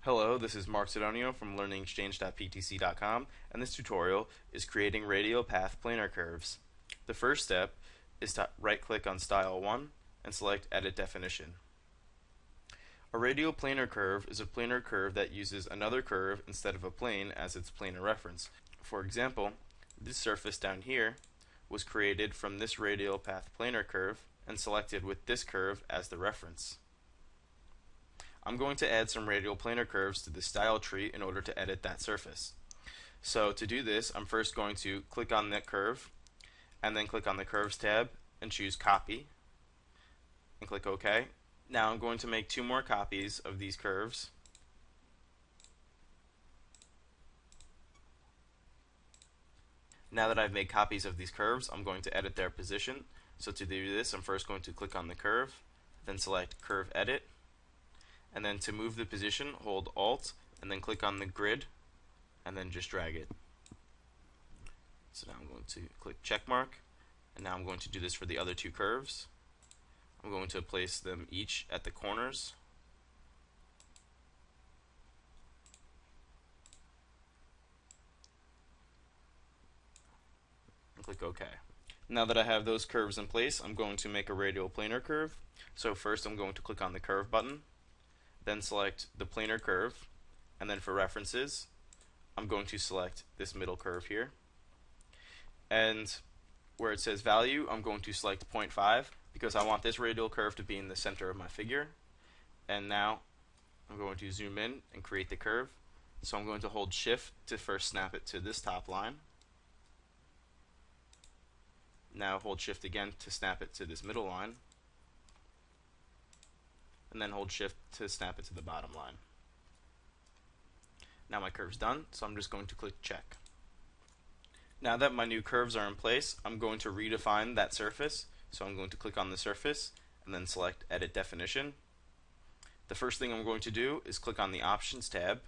Hello, this is Mark Sidonio from learningexchange.ptc.com, and this tutorial is creating radial path planar curves. The first step is to right-click on Style 1 and select Edit Definition. A radial planar curve is a planar curve that uses another curve instead of a plane as its planar reference. For example, this surface down here was created from this radial path planar curve and selected with this curve as the reference. I'm going to add some radial planar curves to the style tree in order to edit that surface. So to do this, I'm first going to click on that curve and then click on the Curves tab and choose Copy and click OK. Now I'm going to make two more copies of these curves. Now that I've made copies of these curves, I'm going to edit their position. So to do this, I'm first going to click on the curve, then select Curve Edit, and then to move the position, hold Alt, and then click on the grid, and then just drag it. So now I'm going to click check mark, and now I'm going to do this for the other two curves. I'm going to place them each at the corners. And click OK. Now that I have those curves in place, I'm going to make a radial planar curve. So first I'm going to click on the curve button, then select the planar curve, and then for references I'm going to select this middle curve here, and where it says value I'm going to select 0.5 because I want this radial curve to be in the center of my figure. And now I'm going to zoom in and create the curve. So I'm going to hold shift to first snap it to this top line, now hold shift again to snap it to this middle line, and then hold shift to snap it to the bottom line. Now my curve's done, so I'm just going to click check. Now that my new curves are in place, I'm going to redefine that surface. So I'm going to click on the surface and then select Edit Definition. The first thing I'm going to do is click on the Options tab,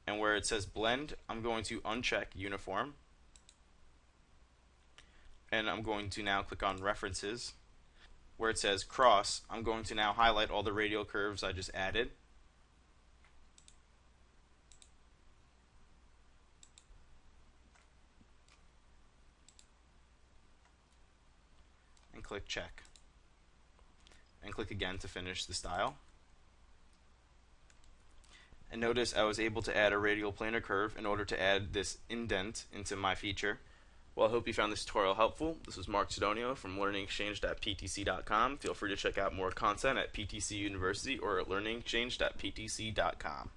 and where it says Blend, I'm going to uncheck Uniform, and I'm going to now click on References. Where it says Cross, I'm going to now highlight all the radial curves I just added. And click check. And click again to finish the style. And notice I was able to add a radial planar curve in order to add this indent into my feature. Well, I hope you found this tutorial helpful. This was Mark Sidonio from learningexchange.ptc.com. Feel free to check out more content at PTC University or at learningexchange.ptc.com.